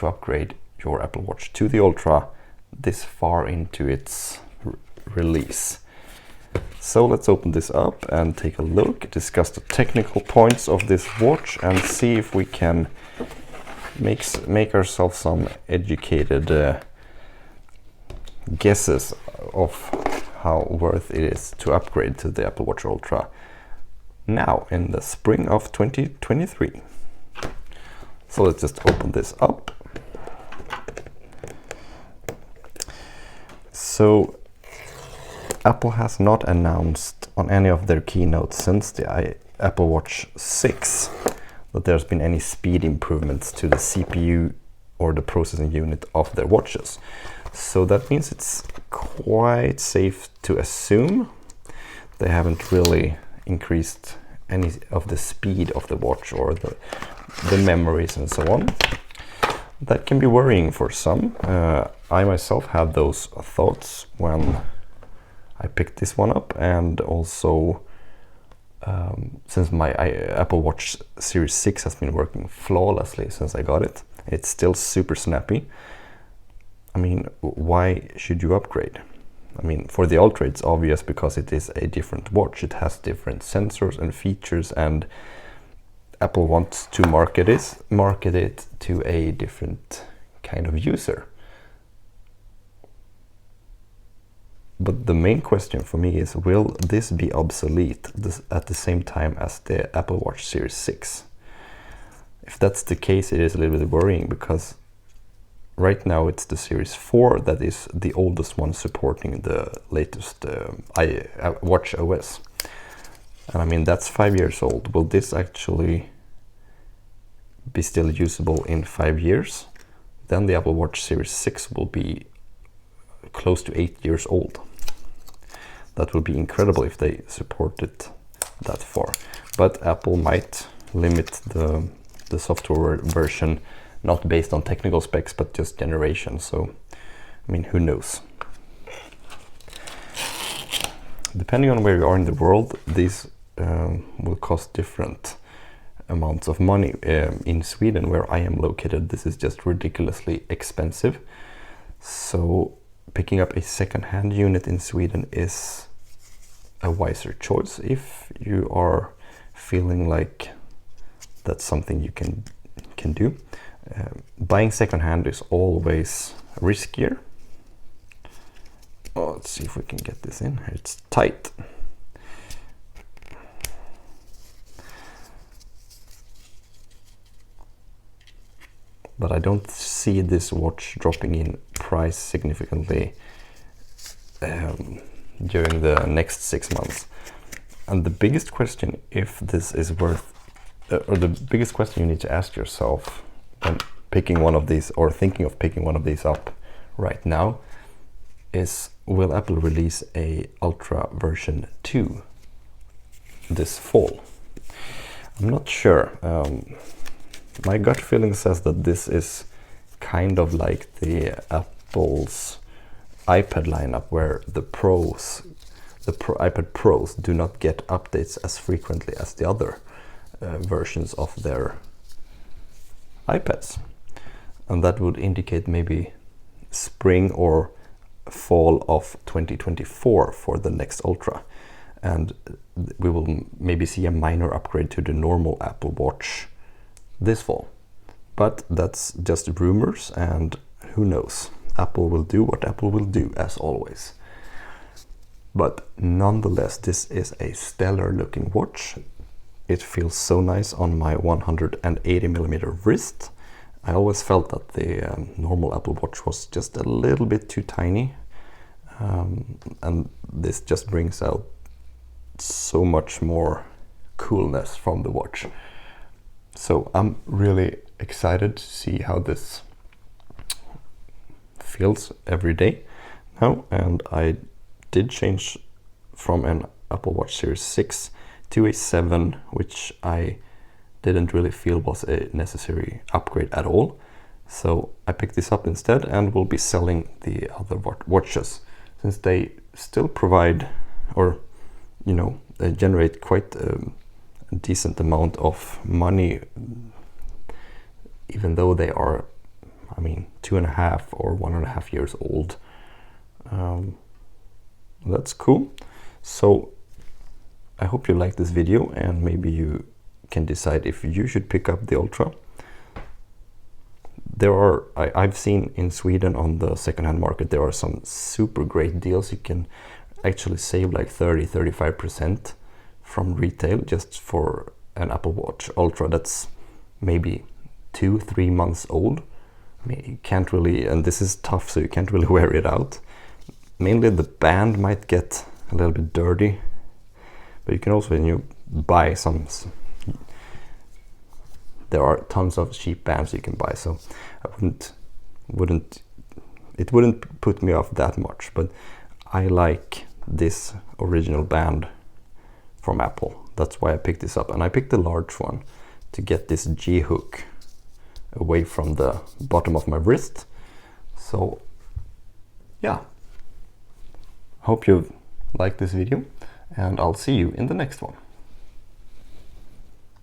to upgrade your Apple Watch to the Ultra this far into its release. So let's open this up and take a look, discuss the technical points of this watch and see if we can make ourselves some educated guesses of how worth it is to upgrade to the Apple Watch Ultra now in the spring of 2023. So let's just open this up. So Apple has not announced on any of their keynotes since the Apple Watch 6 that there's been any speed improvements to the CPU or the processing unit of their watches. So that means it's quite safe to assume they haven't really increased any of the speed of the watch or the memories and so on. That can be worrying for some. I myself had those thoughts when I picked this one up, and also since my Apple Watch Series 6 has been working flawlessly since I got it. It's still super snappy. I mean, why should you upgrade? I mean, for the Ultra it's obvious because it is a different watch. It has different sensors and features, and Apple wants to market it to a different kind of user. But the main question for me is, will this be obsolete at the same time as the Apple Watch Series 6? If that's the case, it is a little bit worrying, because right now it's the Series 4 that is the oldest one supporting the latest Watch OS. And I mean, that's 5 years old. Will this actually be still usable in 5 years? Then the Apple Watch Series 6 will be close to 8 years old. That would be incredible if they support it that far. But Apple might limit the software version, not based on technical specs, but just generation. So, I mean, who knows? Depending on where you are in the world, these will cost different amounts of money. In Sweden, where I am located, this is just ridiculously expensive. So picking up a second-hand unit in Sweden is a wiser choice if you are feeling like that's something you can do. Buying second-hand is always riskier. Oh, let's see if we can get this in. It's tight. But I don't see this watch dropping in price significantly during the next 6 months. And the biggest question, if this is worth, or the biggest question you need to ask yourself when picking one of these or thinking of picking one of these up right now, is will Apple release a Ultra version 2 this fall? I'm not sure. My gut feeling says that this is kind of like the Apple's iPad lineup, where the iPad Pros do not get updates as frequently as the other versions of their iPads. And that would indicate maybe spring or fall of 2024 for the next Ultra. And we will maybe see a minor upgrade to the normal Apple Watch this fall. But that's just rumors, and who knows? Apple will do what Apple will do, as always. But nonetheless, this is a stellar looking watch. It feels so nice on my 180mm wrist. I always felt that the normal Apple Watch was just a little bit too tiny, and this just brings out so much more coolness from the watch. So I'm really excited to see how this feels every day now. And I did change from an Apple Watch Series 6 to a 7, which I didn't really feel was a necessary upgrade at all. So I picked this up instead and will be selling the other watches, since they still provide, or they generate quite a decent amount of money, even though they are I mean, 2.5 or 1.5 years old. That's cool. So I hope you like this video, and maybe you can decide if you should pick up the Ultra. There are, I've seen in Sweden on the secondhand market, there are some super great deals. You can actually save like 30-35% from retail just for an Apple Watch Ultra that's maybe 2-3 months old. I mean, you can't really, and this is tough, so you can't really wear it out. Mainly the band might get a little bit dirty, but you can also, when you buy some, there are tons of cheap bands you can buy, so I it wouldn't put me off that much. But I like this original band from Apple. That's why I picked this up, and I picked the large one to get this G hook away from the bottom of my wrist. So yeah, hope you liked this video, and I'll see you in the next one.